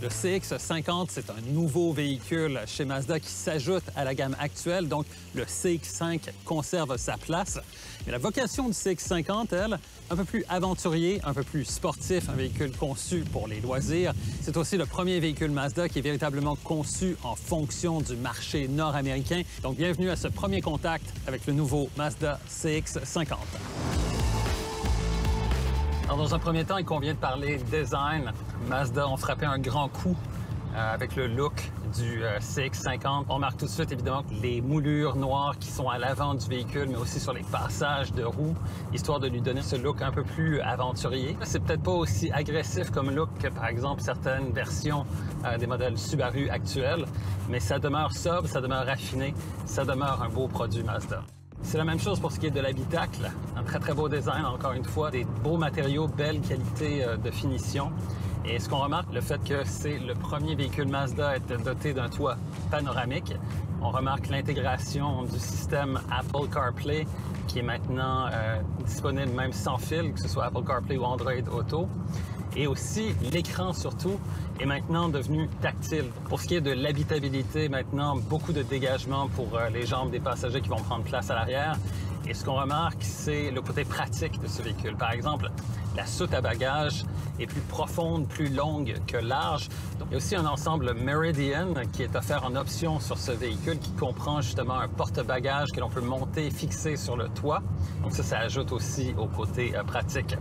Le CX-50, c'est un nouveau véhicule chez Mazda qui s'ajoute à la gamme actuelle, donc le CX-5 conserve sa place. Mais la vocation du CX-50, elle, un peu plus aventurier, un peu plus sportif, un véhicule conçu pour les loisirs. C'est aussi le premier véhicule Mazda qui est véritablement conçu en fonction du marché nord-américain. Donc bienvenue à ce premier contact avec le nouveau Mazda CX-50. Alors, dans un premier temps, il convient de parler design. Mazda ont frappé un grand coup avec le look du CX-50. On remarque tout de suite, évidemment, les moulures noires qui sont à l'avant du véhicule, mais aussi sur les passages de roues, histoire de lui donner ce look un peu plus aventurier. C'est peut-être pas aussi agressif comme look que, par exemple, certaines versions des modèles Subaru actuels, mais ça demeure sobre, ça demeure raffiné, ça demeure un beau produit Mazda. C'est la même chose pour ce qui est de l'habitacle. Un très, très beau design, encore une fois, des beaux matériaux, belle qualité de finition. Et ce qu'on remarque, le fait que c'est le premier véhicule Mazda à être doté d'un toit panoramique. On remarque l'intégration du système Apple CarPlay qui est maintenant disponible même sans fil, que ce soit Apple CarPlay ou Android Auto. Et aussi, l'écran surtout est maintenant devenu tactile. Pour ce qui est de l'habitabilité, maintenant, beaucoup de dégagement pour les jambes des passagers qui vont prendre place à l'arrière. Et ce qu'on remarque, c'est le côté pratique de ce véhicule. Par exemple, la soute à bagages est plus profonde, plus longue que large. Donc, il y a aussi un ensemble Meridian qui est offert en option sur ce véhicule qui comprend justement un porte-bagages que l'on peut monter et fixer sur le toit. Donc ça ajoute aussi au côté pratique.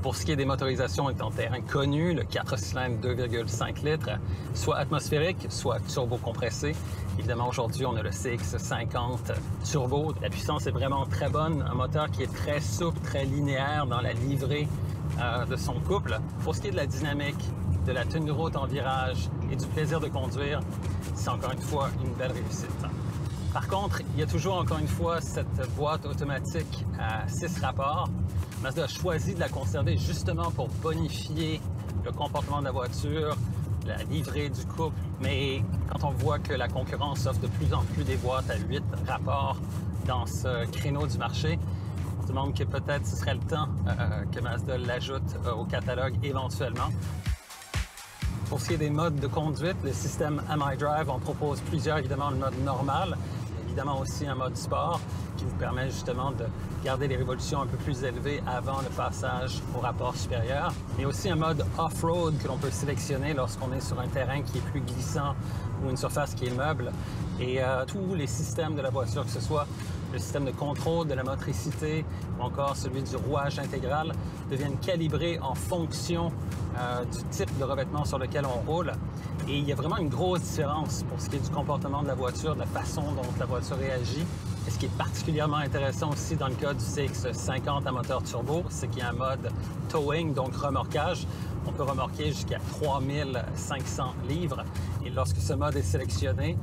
Pour ce qui est des motorisations, est en terrain connu, le 4 cylindres 2,5 litres, soit atmosphérique, soit turbo-compressé. Évidemment, aujourd'hui, on a le CX-50 turbo. La puissance est vraiment très bonne, un moteur qui est très souple, très linéaire dans la livrée de son couple. Pour ce qui est de la dynamique, de la tenue de route en virage et du plaisir de conduire, c'est encore une fois une belle réussite. Par contre, il y a toujours, encore une fois, cette boîte automatique à 6 rapports. Mazda a choisi de la conserver justement pour bonifier le comportement de la voiture, la livrée du couple. Mais quand on voit que la concurrence offre de plus en plus des boîtes à 8 rapports dans ce créneau du marché, on se demande que peut-être ce serait le temps que Mazda l'ajoute au catalogue éventuellement. Pour ce qui est des modes de conduite, le système AmIDrive, on propose plusieurs, évidemment, le mode normal, évidemment aussi un mode sport qui vous permet justement de garder les révolutions un peu plus élevées avant le passage au rapport supérieur, mais aussi un mode off-road que l'on peut sélectionner lorsqu'on est sur un terrain qui est plus glissant ou une surface qui est meuble. Et tous les systèmes de la voiture, que ce soit le système de contrôle de la motricité ou encore celui du rouage intégral, deviennent calibrés en fonction du type de revêtement sur lequel on roule. Et il y a vraiment une grosse différence pour ce qui est du comportement de la voiture, de la façon dont la voiture réagit. Et ce qui est particulièrement intéressant aussi dans le cas du CX-50 à moteur turbo, c'est qu'il y a un mode towing, donc remorquage. On peut remorquer jusqu'à 3500 livres. Et lorsque ce mode est sélectionné,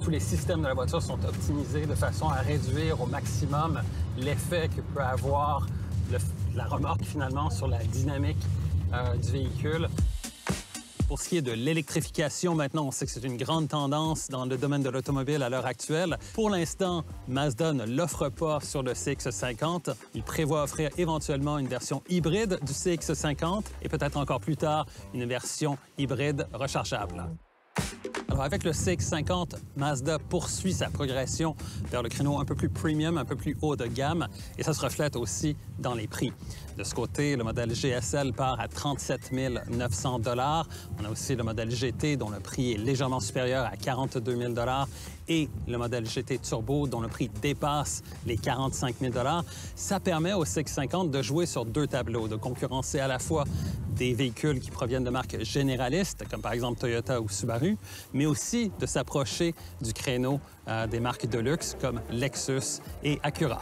tous les systèmes de la voiture sont optimisés de façon à réduire au maximum l'effet que peut avoir la remorque finalement sur la dynamique du véhicule. Pour ce qui est de l'électrification, maintenant, on sait que c'est une grande tendance dans le domaine de l'automobile à l'heure actuelle. Pour l'instant, Mazda ne l'offre pas sur le CX-50. Il prévoit offrir éventuellement une version hybride du CX-50 et peut-être encore plus tard, une version hybride rechargeable. Alors avec le CX-50, Mazda poursuit sa progression vers le créneau un peu plus premium, un peu plus haut de gamme, et ça se reflète aussi dans les prix. De ce côté, le modèle GSL part à 37 900 $. On a aussi le modèle GT dont le prix est légèrement supérieur à 42 000 $ et le modèle GT Turbo dont le prix dépasse les 45 000 $. Ça permet au CX-50 de jouer sur deux tableaux, de concurrencer à la fois des véhicules qui proviennent de marques généralistes, comme par exemple Toyota ou Subaru, mais aussi de s'approcher du créneau des marques de luxe comme Lexus et Acura.